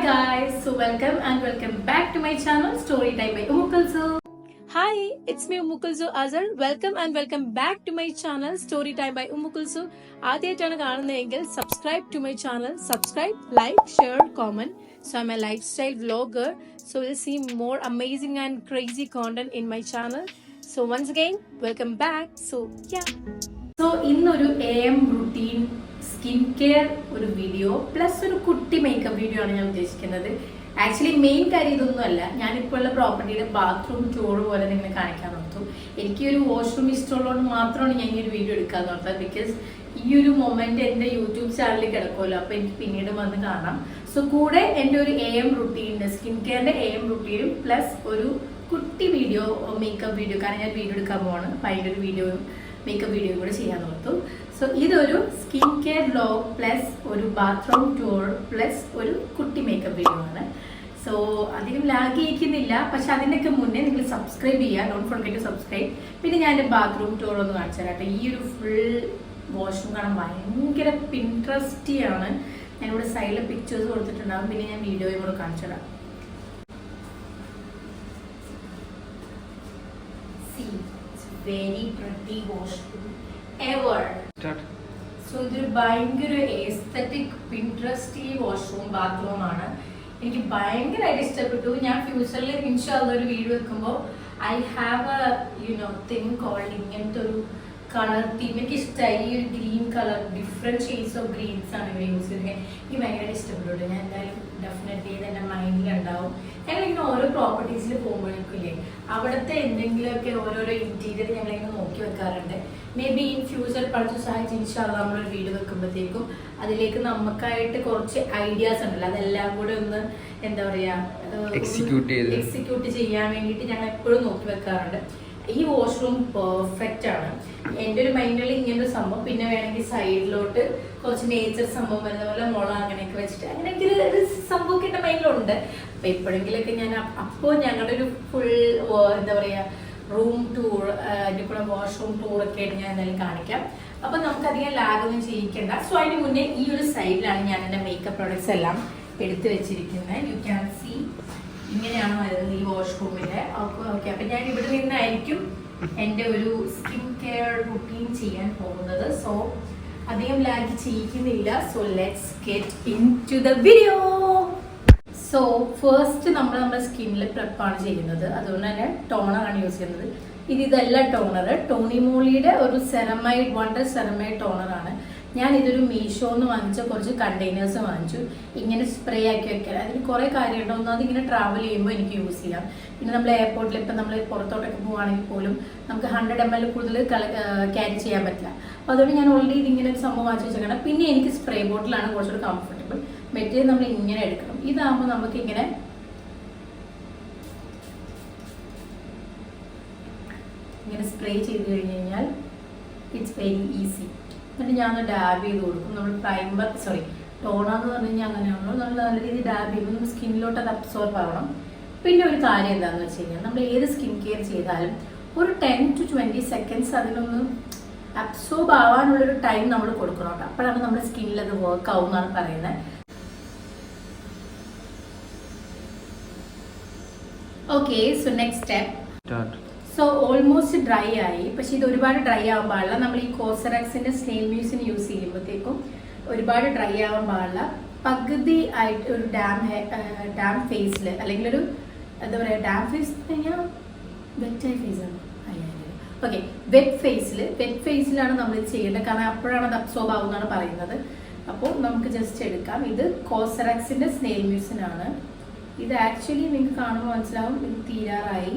guys, so welcome back to my channel Story Time by Umukulsu. Hi, it's me Umukulsu Azhar. Welcome back to my channel Story Time by Umukulsu. ആദ്യമായിട്ടാണ് കാണുന്നതെങ്കിൽ subscribe to my channel, subscribe, like, share, comment. So I'm a lifestyle vlogger, so you'll see more amazing and crazy content in my channel. So once again, welcome back. So yeah. So ഇന്നൊരു AM routine skin care ഒരു video plus ഒരു കുട്ടി makeup video ആണ് ഞാൻ ഉദ്ദേശിക്കുന്നത്. Actually main കാര്യം ഇതൊന്നുമല്ല, ഞാനിപ്പോൾ ഉള്ള പ്രോപ്പർട്ടിയുടെ ബാത്റൂം ടൂർ പോലെ നിങ്ങളെ കാണിക്കാൻ നോക്കും. എനിക്ക് ഒരു വാഷ്റൂം ഇഷ്ടമുള്ളതുകൊണ്ട് മാത്രമാണ് ഞാൻ ഈ ഒരു വീഡിയോ എടുക്കാൻ നോക്കുന്നത്. ബിക്കോസ് ഈ ഒരു മൊമെന്റ് എൻ്റെ യൂട്യൂബ് ചാനലിൽ കിടക്കുമല്ലോ, അപ്പോൾ എനിക്ക് പിന്നീട് വന്ന് കാണാം. സോ കൂടെ എൻ്റെ ഒരു AM റുട്ടീൻ്റെ സ്കിൻ കെയറിൻ്റെ AM റുട്ടീനും പ്ലസ് ഒരു കുട്ടി വീഡിയോ മേക്കപ്പ് വീഡിയോ, കാരണം ഞാൻ വീഡിയോ എടുക്കാൻ പോവാണ്. അപ്പോൾ അതിൻ്റെ ഒരു വീഡിയോ മേക്കപ്പ് വീഡിയോ കൂടെ ചെയ്യാൻ നോർത്തു. സോ ഇതൊരു സ്കിൻ കെയർ വ്ലോഗ് പ്ലസ് ഒരു ബാത്റൂം ടൂർ പ്ലസ് ഒരു കുട്ടി മേക്കപ്പ് വീഡിയോ ആണ്. സോ അധികം ലാഗ് ചെയ്യിക്കുന്നില്ല, പക്ഷെ അതിനൊക്കെ മുന്നേ നിങ്ങൾ സബ്സ്ക്രൈബ് ചെയ്യുക, ഡോണ്ട് ഫോർഗെറ്റ് ടു സബ്സ്ക്രൈബ്. പിന്നെ ഞാൻ എൻ്റെ ബാത്റൂം ടൂർ ഒന്ന് കാണിച്ചു തരാം. ഈ ഒരു ഫുൾ വാഷ്റൂം കാണാൻ ഭയങ്കര പിൻട്രസ്റ്റിയാണ്. ഞാനിവിടെ സൈഡിൽ പിക്ചേഴ്സ് കൊടുത്തിട്ടുണ്ടാകും, പിന്നെ ഞാൻ വീഡിയോയും കൂടെ കാണിച്ചു തരാം. Very pretty washroom ever. So ഇതൊരു ഭയങ്കര എസ്തെറ്റിക് പിൻട്രസ്റ്റി വാഷ്റൂം ബാത്റൂം ആണ്. എനിക്ക് ഭയങ്കരമായിട്ട് ഇഷ്ടപ്പെട്ടു. ഞാൻ ഫ്യൂച്ചറിൽ ഇൻഷാല്ല ഒരു വീഡിയോ വെക്കുമ്പോൾ I have a thing called ഇങ്ങനത്തെ ഒരു കളർ തീം. എനിക്ക് ഇഷ്ടമായി ഈ ഒരു green colour, different shades of greens ആണ് ഇവർ യൂസ് ചെയ്തത്. എനിക്ക് ഭയങ്കരമായിട്ട് ഇഷ്ടപ്പെട്ടു. ഞാൻ എന്തായാലും ഡെഫിനറ്റ്ലി ഇത് എൻ്റെ മൈൻഡിലുണ്ടാവും. ഞങ്ങളിങ്ങനെ ഓരോ പ്രോപ്പർട്ടീസിൽ പോകുമ്പോഴേക്കില്ലേ അവിടുത്തെ എന്തെങ്കിലുമൊക്കെ ഓരോരോ ഇൻറ്റീരിയർ ഞങ്ങളിങ്ങനെ നോക്കി വെക്കാറുണ്ട്. മേ ബി ഇൻ ഫ്യൂച്ചർ പഠിച്ച സഹായിച്ച് ഇൻഷാല്ല നമ്മളൊരു വീഡിയോ വെക്കുമ്പോഴത്തേക്കും അതിലേക്ക് നമുക്കായിട്ട് കുറച്ച് ഐഡിയാസ് ഉണ്ടല്ലോ, അതെല്ലാം കൂടെ ഒന്ന് എന്താ പറയുക എക്സിക്യൂട്ട് ചെയ്യാൻ വേണ്ടിയിട്ട് ഞങ്ങൾ എപ്പോഴും നോക്കി വെക്കാറുണ്ട്. ഈ വാഷ്റൂം പെർഫെക്റ്റ് ആണ്. എൻ്റെ ഒരു മൈൻഡിൽ ഇങ്ങനൊരു സംഭവം, പിന്നെ വേണമെങ്കിൽ സൈഡിലോട്ട് കുറച്ച് നേച്ചർ സംഭവം വരുന്ന പോലെ മുള അങ്ങനെയൊക്കെ വെച്ചിട്ട് അങ്ങനെയൊക്കെ ഒരു സംഭവമൊക്കെ എൻ്റെ മൈൻഡിലുണ്ട്. അപ്പം എപ്പോഴെങ്കിലൊക്കെ ഞാൻ അപ്പോൾ ഞങ്ങളുടെ ഒരു ഫുൾ എന്താ പറയുക റൂം ടൂർ, അതിൻ്റെ കൂടെ വാഷ്റൂം ടൂറൊക്കെ ആയിട്ട് ഞാൻ എന്തായാലും കാണിക്കാം. അപ്പം നമുക്കധികം ലാഗൊന്നും ചെയ്യിക്കേണ്ട. സോ അതിന് മുന്നേ ഈ ഒരു സൈഡിലാണ് ഞാൻ എൻ്റെ മേക്കപ്പ് പ്രോഡക്ട്സ് എല്ലാം എടുത്തു വെച്ചിരിക്കുന്നത്. യു ക്യാൻ സീ ഇങ്ങനെയാണ് വരുന്നത് ഈ വാഷ്റൂമിലെ. ഓക്കെ, അപ്പം ഞാൻ ഇവിടെ നിന്നായിരിക്കും എൻ്റെ ഒരു സ്കിൻ കെയർ റുട്ടീൻ ചെയ്യാൻ പോകുന്നത്. സോ അധികം ലാഗ് ചെയ്യിക്കുന്നില്ല. So let's get into the video. So first നമ്മുടെ സ്കിന്നിൽ പ്രെപ്പാണ് ചെയ്യുന്നത്. അതുകൊണ്ട് തന്നെ ടോണറാണ് യൂസ് ചെയ്യുന്നത്. ഇതല്ല ടോണർ, ടോണിമോളിയുടെ ഒരു സെറമൈഡ് വണ്ടർ സെറമൈഡ് ടോണറാണ്. ഞാൻ ഇതൊരു മീഷോന്ന് വാങ്ങിച്ച കുറച്ച് കണ്ടെയ്നേഴ്സ് വാങ്ങിച്ചു. ഇങ്ങനെ സ്പ്രേ ആക്കി വെക്കാൻ അതിന് കുറേ കാര്യമുണ്ട്. ഒന്നാമത് ഇങ്ങനെ ട്രാവൽ ചെയ്യുമ്പോൾ എനിക്ക് യൂസ് ചെയ്യാം. പിന്നെ നമ്മൾ എയർപോർട്ടിൽ ഇപ്പം നമ്മൾ പുറത്തോട്ടൊക്കെ പോവുകയാണെങ്കിൽ പോലും നമുക്ക് 100 ml കൂടുതൽ ക്യാരി ചെയ്യാൻ പറ്റില്ല. അപ്പോൾ അതുകൊണ്ട് ഞാൻ ഓൾറെഡി ഇതിങ്ങനെ ഒരു സംഭവം വാങ്ങിച്ചു വെച്ചേക്കണം. പിന്നെ എനിക്ക് സ്പ്രേ ബോട്ടിലാണ് കുറച്ചുകൂടി കംഫർട്ടബിൾ. മെറ്റീരിയൽ നമ്മൾ ഇങ്ങനെ എടുക്കണം. ഇതാകുമ്പോൾ നമുക്ക് ഇങ്ങനെ സ്പ്രേ ചെയ്ത് കഴിഞ്ഞ് കഴിഞ്ഞാൽ ഇറ്റ്സ് വെരി ഈസി. എന്നിട്ട് ഞാൻ ഡാബ് ചെയ്ത് കൊടുക്കും. നമ്മൾ ടോണർ എന്ന് പറഞ്ഞു കഴിഞ്ഞാൽ അങ്ങനെയാണല്ലോ, നമ്മൾ നല്ല രീതിയിൽ ഡാബ് ചെയ്യുമ്പോൾ നമ്മൾ സ്കിന്നിലോട്ട് അത് അബ്സോർബ് ആവണം. പിന്നെ ഒരു കാര്യം എന്താണെന്ന് വെച്ച് കഴിഞ്ഞാൽ നമ്മൾ ഏത് സ്കിൻ കെയർ ചെയ്താലും ഒരു 10 to 20 seconds അതിനൊന്ന് അബ്സോർബ് ആവാനുള്ളൊരു ടൈം നമ്മൾ കൊടുക്കണം കേട്ടോ. അപ്പോഴാണ് നമ്മുടെ സ്കിന്നിൽ അത് വർക്ക് ആവും എന്നാണ് പറയുന്നത്. Okay, so next step. So almost dry ആയി, പക്ഷെ ഇത് ഒരുപാട് ഡ്രൈ ആവാൻ പാടില്ല. നമ്മൾ ഈ കോസറക്സിന്റെ സ്നെയിൽ മ്യൂസിന് യൂസ് ചെയ്യുമ്പോഴത്തേക്കും ഒരുപാട് ഡ്രൈ ആവാൻ പാടില്ല. പകുതി ആയിട്ട് ഒരു ഡാം ഫേസിൽ അല്ലെങ്കിൽ ഒരു എന്താ പറയുക ഡാം ഫേസ് കഴിഞ്ഞാൽ വെറ്റായ ഫേസാണ്. ഓക്കെ, വെറ്റ് ഫേസിലാണ് നമ്മൾ ഇത് ചെയ്യേണ്ടത്, കാരണം അപ്പോഴാണ് അത് അബ്സോർബ് ആവുമെന്നാണ് പറയുന്നത്. അപ്പോൾ നമുക്ക് ജസ്റ്റ് എടുക്കാം. ഇത് കോസറക്സിന്റെ സ്നെയിൽ മ്യൂസിനാണ്. ഇത് ആക്ച്വലി നിങ്ങൾക്ക് കാണുമ്പോൾ മനസ്സിലാവും ഇത് തീരാറായി.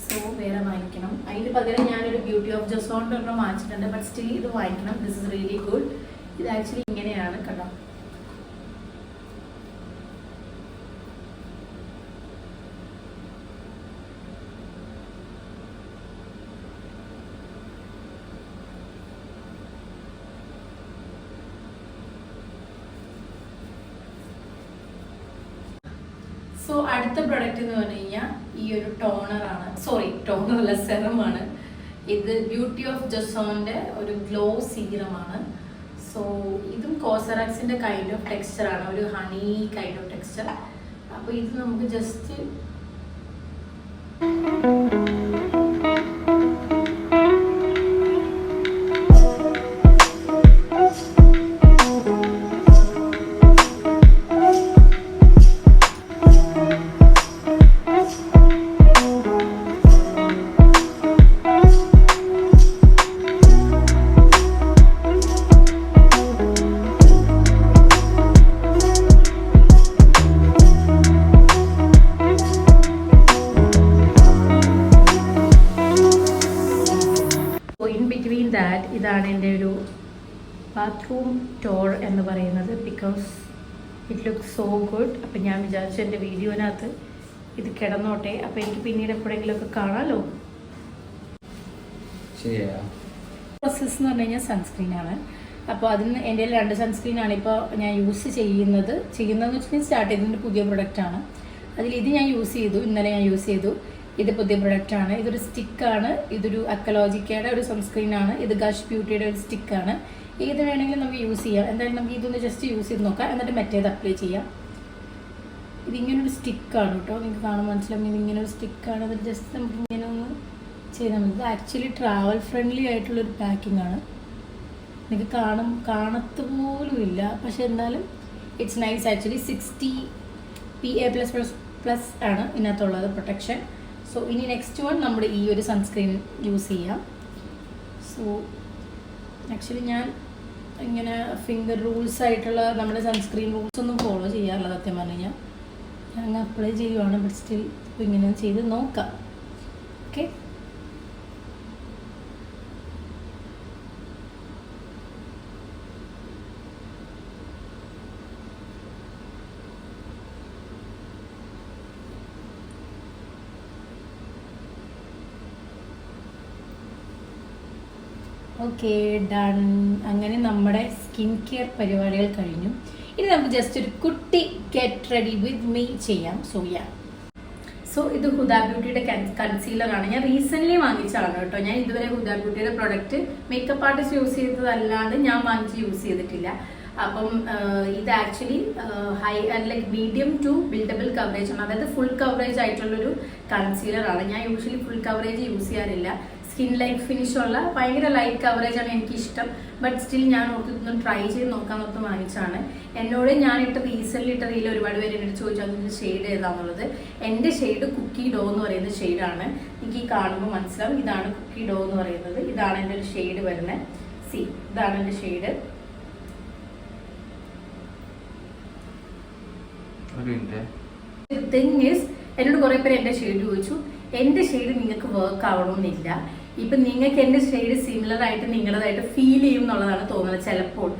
സോ വേറെ വാങ്ങിക്കണം. അതിന് പകരം ഞാനൊരു ബ്യൂട്ടി ഓഫ് ജോസോണിൻ്റെ ഒരെണ്ണം വാങ്ങിച്ചിട്ടുണ്ട്. ബട്ട് സ്റ്റിൽ ഇത് വാങ്ങിക്കണം. This is really good. ഇത് ആക്ച്വലി ഇങ്ങനെയാണ് കേട്ടോ. സോ അടുത്ത പ്രൊഡക്റ്റ് എന്ന് പറഞ്ഞു കഴിഞ്ഞാൽ ഈ ഒരു ടോണറാണ്. ടോണറല്ല, സെറമാണ്. ഇത് ബ്യൂട്ടി ഓഫ് ജോസോണിൻ്റെ ഒരു ഗ്ലോ സീറമാണ്. സോ ഇതും കോസറാക്സിൻ്റെ കൈൻഡ് ഓഫ് ടെക്സ്ചറാണ്, ഒരു ഹണി കൈൻഡ് ഓഫ് ടെക്സ്ചർ. അപ്പോൾ ഇത് നമുക്ക് ജസ്റ്റ് ഇതാണ് എൻ്റെ ഒരു ബാത്റൂം ടൂർ എന്ന് പറയുന്നത്. Because it look so good. അപ്പം ഞാൻ വിചാരിച്ചു എൻ്റെ വീഡിയോനകത്ത് ഇത് കിടന്നോട്ടെ, അപ്പോൾ എനിക്ക് പിന്നീട് എപ്പോഴെങ്കിലുമൊക്കെ കാണാമല്ലോ. പ്രോസസ് എന്ന് പറഞ്ഞു കഴിഞ്ഞാൽ സൺസ്ക്രീനാണ്. അപ്പോൾ അതിന് എൻ്റെ 2 സൺസ്ക്രീനാണ് ഇപ്പോൾ ഞാൻ യൂസ് ചെയ്യുന്നതെന്ന് വെച്ചിട്ടുണ്ടെങ്കിൽ സ്റ്റാർട്ട് ചെയ്തതിൻ്റെ പുതിയ പ്രൊഡക്റ്റാണ്. ഇത് ഞാൻ യൂസ് ചെയ്തു, ഇന്നലെ ഞാൻ യൂസ് ചെയ്തു. ഇത് പുതിയ പ്രൊഡക്റ്റാണ്. ഇതൊരു സ്റ്റിക്കാണ്. ഇതൊരു അക്കലോജിക്കയുടെ ഒരു സൺസ്ക്രീനാണ്. ഇത് ഗഷ് ബ്യൂട്ടിയുടെ ഒരു സ്റ്റിക്കാണ്. ഏത് വേണമെങ്കിലും നമുക്ക് യൂസ് ചെയ്യാം. എന്തായാലും നമുക്ക് ഇതൊന്ന് ജസ്റ്റ് യൂസ് ചെയ്ത് നോക്കാം, എന്നിട്ട് മറ്റേത് അപ്ലൈ ചെയ്യാം. ഇതിങ്ങനൊരു സ്റ്റിക്കാണ് കേട്ടോ, നിങ്ങൾക്ക് കാണാൻ മനസ്സിലാവും. ഇതിങ്ങനെ ഒരു സ്റ്റിക്കാണ്. അത് ജസ്റ്റ് നമുക്ക് ഇങ്ങനെ ഒന്ന് ചെയ്താൽ മതി. ഇത് ആക്ച്വലി ട്രാവൽ ഫ്രണ്ട്ലി ആയിട്ടുള്ളൊരു പാക്കിംഗ് ആണ്. നിങ്ങൾക്ക് കാണത്ത് പോലും ഇല്ല, പക്ഷെ എന്നാലും ഇറ്റ്സ് നൈസ്. ആക്ച്വലി 60 PA++ ആണ് ഇതിനകത്തുള്ളത് പ്രൊട്ടക്ഷൻ. സോ ഇനി നെക്സ്റ്റ് വൺ നമ്മുടെ ഈ ഒരു സൺസ്ക്രീൻ യൂസ് ചെയ്യാം. സോ ആക്ച്വലി ഞാൻ ഇങ്ങനെ ഫിംഗർ റൂൾസ് ആയിട്ടുള്ള നമ്മുടെ സൺസ്ക്രീൻ റൂൾസ് ഒന്നും ഫോളോ ചെയ്യാറില്ല സത്യം പറഞ്ഞു കഴിഞ്ഞാൽ. ഞാൻ അപ്ലൈ ചെയ്യുവാണ്, ബട്ട് സ്റ്റിൽ ഇപ്പോൾ ഇങ്ങനെ ചെയ്ത് നോക്കാം. Okay, okay done. അങ്ങനെ നമ്മുടെ സ്കിൻ കെയർ പരിപാടികൾ കഴിഞ്ഞു. ഇനി നമുക്ക് ജസ്റ്റ് ഒരു കുട്ടി ഗെറ്റ് റെഡി വിത്ത് മീ ചെയ്യാം. സോ ഇത് ഹുദ ബ്യൂട്ടിയുടെ കൺസീലറാണ്. ഞാൻ റീസെൻ്റ്ലി വാങ്ങിച്ചതാണ് കേട്ടോ. ഞാൻ ഇതുവരെ ഹുദ ബ്യൂട്ടിയുടെ പ്രൊഡക്റ്റ് മേക്കപ്പ് ആർട്ടിസ്റ്റ് യൂസ് ചെയ്തതല്ലാതെ ഞാൻ വാങ്ങിച്ച് യൂസ് ചെയ്തിട്ടില്ല. അപ്പം ഇത് actually like medium to buildable coverage ആണ്. അതായത് ഫുൾ കവറേജ് ആയിട്ടുള്ളൊരു കൺസീലറാണ്. ഞാൻ യൂഷ്വലി ഫുൾ കവറേജ് യൂസ് ചെയ്യാറില്ല. സ്കിൻ ലൈറ്റ് ഫിനിഷ് ഉള്ള ഭയങ്കര ലൈറ്റ് കവറേജ് ആണ് എനിക്കിഷ്ടം. ബട്ട് സ്റ്റിൽ ഞാൻ ഓർത്തിതൊന്ന് ട്രൈ ചെയ്ത് നോക്കാമെന്നോർത്ത് വാങ്ങിച്ചാണ്. എന്നോട് റീസെൻ്റ്ലി ഇട്ട റീൽ ഒരുപാട് പേര് എന്നോട് ചോദിച്ചു അതിൻ്റെ ഷെയ്ഡ് ഏതാണെന്നുള്ളത്. എൻ്റെ ഷെയ്ഡ് കുക്കി ഡോ എന്ന് പറയുന്ന ഷെയ്ഡാണ്. എനിക്ക് ഈ കാണുമ്പോൾ മനസ്സിലാവും ഇതാണ് കുക്കി ഡോ എന്ന് പറയുന്നത്. ഇതാണ് എൻ്റെ ഒരു ഷെയ്ഡ് വരുന്നത്. ഇതാണ് എൻ്റെ ഷെയ്ഡ്. തിങ് ഈസ്, എന്നോട് കുറേ പേര് എൻ്റെ ഷെയ്ഡ് ചോദിച്ചു. എൻ്റെ ഷെയ്ഡ് നിങ്ങൾക്ക് വർക്ക് ആവണമെന്നില്ല. ഇപ്പം നിങ്ങൾക്ക് എൻ്റെ ഷെയ്ഡ് സിമിലർ ആയിട്ട് നിങ്ങളുടേതായിട്ട് ഫീൽ ചെയ്യും എന്നുള്ളതാണ് തോന്നുന്നത് ചിലപ്പോൾ.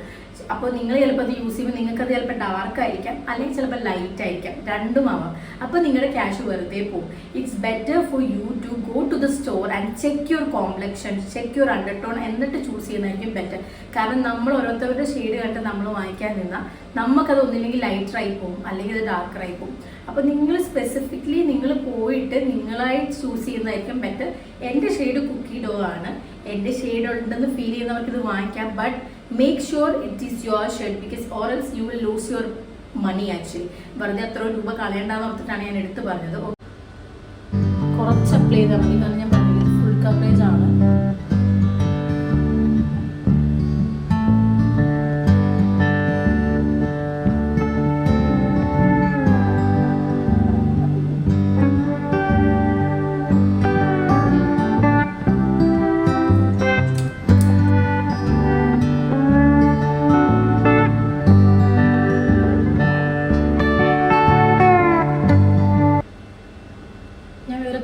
അപ്പോൾ നിങ്ങൾ ചിലപ്പോൾ അത് യൂസ് ചെയ്യുമ്പോൾ നിങ്ങൾക്കത് ചിലപ്പോൾ ഡാർക്ക് ആയിരിക്കാം, അല്ലെങ്കിൽ ചിലപ്പോൾ ലൈറ്റ് ആയിരിക്കാം, രണ്ടും ആവാം. അപ്പോൾ നിങ്ങളുടെ ക്യാഷ് വെറുതെ പോകും. It's better for you to go to the store and check your complexion, check your undertone, എന്നിട്ട് ചൂസ് ചെയ്യുന്നതായിരിക്കും ബെറ്റർ. കാരണം നമ്മൾ ഓരോരുത്തരുടെ ഷെയ്ഡ് കണ്ട് നമ്മൾ വാങ്ങിക്കാൻ നിന്നാൽ നമുക്കത് ഒന്നില്ലെങ്കിൽ ലൈറ്ററായി പോകും, അല്ലെങ്കിൽ അത് ഡാർക്കറായി പോകും. അപ്പോൾ നിങ്ങൾ സ്പെസിഫിക്കലി നിങ്ങൾ പോയിട്ട് നിങ്ങളായി ചൂസ് ചെയ്യുന്നതായിരിക്കും ബെറ്റർ. എൻ്റെ ഷെയ്ഡ് കുക്കി ഡോ ആണ്. എൻ്റെ ഷെയ്ഡ് ഉണ്ടെന്ന് ഫീൽ ചെയ്യുന്നവർക്ക് ഇത് വാങ്ങിക്കാം. But make sure it is your shade because or else you will lose your money actually. വെറുതെ അത്ര രൂപ കളയണ്ടെന്ന് ഓർത്തിട്ടാണ് ഞാൻ എടുത്ത് പറഞ്ഞത്. കുറച്ച് അപ്ലൈ ചെയ്താൽ മതി, കാരണം ഞാൻ പറഞ്ഞത് ഫുൾ കവറേജ് ആണ്.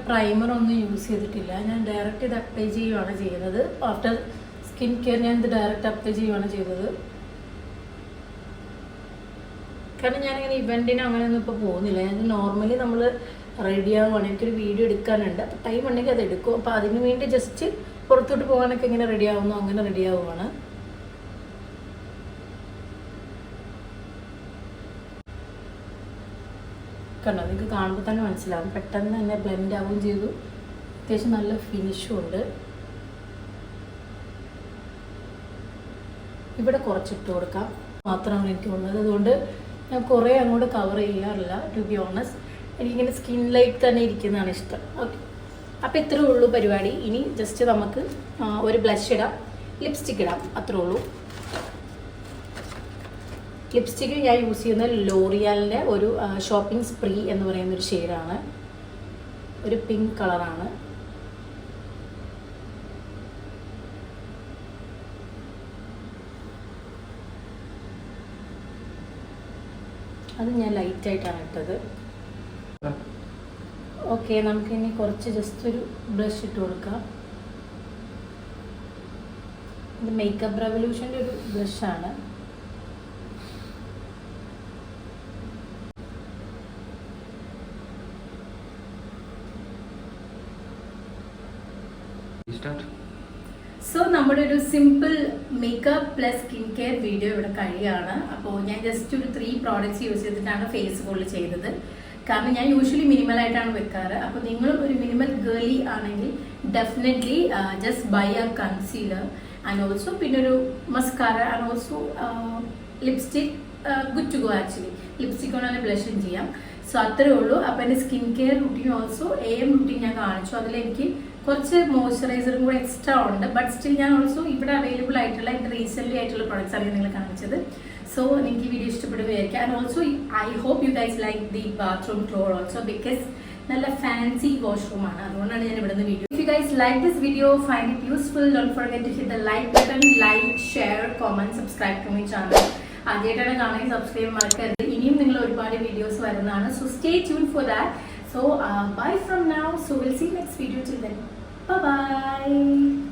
പ്രൈമർ ഒന്നും യൂസ് ചെയ്തിട്ടില്ല. ഞാൻ ഡയറക്റ്റ് ഇത് അപ്ലൈ ചെയ്യുകയാണ് ചെയ്യുന്നത്. ആഫ്റ്റർ സ്കിൻ കെയർ ഞാൻ ഇത് ഡയറക്റ്റ് അപ്ലൈ ചെയ്യുകയാണ് ചെയ്തത്. കാരണം ഞാനിങ്ങനെ ഇവൻറ്റിന് അങ്ങനെയൊന്നും ഇപ്പോൾ പോകുന്നില്ല. ഞാൻ നോർമലി നമ്മൾ റെഡി ആവുകയാണ്. എനിക്കൊരു വീഡിയോ എടുക്കാനുണ്ട്, അപ്പോൾ ടൈം ഉണ്ടെങ്കിൽ അത് എടുക്കും. അപ്പോൾ അതിന് വേണ്ടി ജസ്റ്റ് പുറത്തോട്ട് പോകാനൊക്കെ ഇങ്ങനെ റെഡി ആവുന്നു, അങ്ങനെ റെഡി ആവുകയാണ്. കണ്ടോ, നിങ്ങൾക്ക് കാണുമ്പോൾ തന്നെ മനസ്സിലാവും. പെട്ടെന്ന് തന്നെ ബ്ലെൻഡ് ആവുകയും ചെയ്തു. അത്യാവശ്യം നല്ല ഫിനിഷും ഉണ്ട്. ഇവിടെ കുറച്ചിട്ട് കൊടുക്കാം മാത്രമാണ് എനിക്കുള്ളത്. അതുകൊണ്ട് ഞാൻ കുറേ അങ്ങോട്ട് കവർ ചെയ്യാറില്ല. ടു ബി ഓണസ്റ്റ് എനിക്കിങ്ങനെ സ്കിന്നിലേക്ക് തന്നെ ഇരിക്കുന്നതാണ് ഇഷ്ടം. ഓക്കെ, അപ്പോൾ ഇത്രയേ ഉള്ളൂ പരിപാടി. ഇനി ജസ്റ്റ് നമുക്ക് ഒരു ബ്ലഷ് ഇടാം, ലിപ്സ്റ്റിക്ക് ഇടാം, അത്രേ ഉള്ളൂ. ലിപ്സ്റ്റിക്ക് ഞാൻ യൂസ് ചെയ്യുന്നത് ലോറിയാലിൻ്റെ ഒരു ഷോപ്പിംഗ് സ്പ്രീ എന്ന് പറയുന്നൊരു ഷെയ്ഡാണ്. ഒരു പിങ്ക് കളറാണ്. അത് ഞാൻ ലൈറ്റായിട്ടാണ് ഇട്ടത്. ഓക്കെ, നമുക്കിനി കുറച്ച് ജസ്റ്റ് ഒരു ബ്രഷ് ഇട്ട് കൊടുക്കാം. ഇത് മേക്കപ്പ് റെവല്യൂഷൻ്റെ ഒരു ബ്രഷാണ്. സോ നമ്മുടെ ഒരു simple makeup plus skin care video ഇവിടെ കഴിയാണ്. അപ്പോൾ ഞാൻ ജസ്റ്റ് ഒരു 3 പ്രോഡക്റ്റ്സ് യൂസ് ചെയ്തിട്ടാണ് ഫേസ് ഫുള്ള് ചെയ്തത്. കാരണം ഞാൻ യൂഷ്വലി മിനിമലായിട്ടാണ് വെക്കാറ്. അപ്പോൾ നിങ്ങളും ഒരു മിനിമൽ ഗേളി ആണെങ്കിൽ definitely just buy a concealer and also പിന്നെ ഒരു mascara and also lipstick good to go. Actually lipstick കൊണ്ടാണ് ബ്ലഷും ചെയ്യാം. സോ അത്രേ ഉള്ളൂ. അപ്പോൾ എൻ്റെ skin care routine also AM routine ഞാൻ കാണിച്ചു. അതിലെനിക്ക് കുറച്ച് മോയ്സ്ചറൈസറും കൂടെ എക്സ്ട്രാ ഉണ്ട്. ബട്ട് സ്റ്റിൽ ഞാൻ ഓൾസോ ഇവിടെ അവൈലബിൾ ആയിട്ടുള്ള എൻ്റെ റീസെൻ്റ്ലി ആയിട്ടുള്ള പ്രോഡക്റ്റ്സ് ആണ് നിങ്ങൾ കാണിച്ചത്. സോ എനിക്ക് വീഡിയോ ഇഷ്ടപ്പെടുകയായിരിക്കും. And also I hope you guys like the bathroom tour also because നല്ല ഫാൻസി വാഷ്റൂം ആണ്. അതുകൊണ്ടാണ് ഞാൻ ഇവിടുന്ന് video. If you guys like this video, find it useful, don't forget to hit the like button, like, share, comment, subscribe to my channel. ആദ്യമായിട്ടാണ് കാണുന്നത് subscribe മറക്കരുത്. ഇനിയും നിങ്ങൾ ഒരുപാട് വീഡിയോസ് വരുന്നതാണ്. So stay tune for that. So bye from now. So we'll see you next video. Till then, bye bye.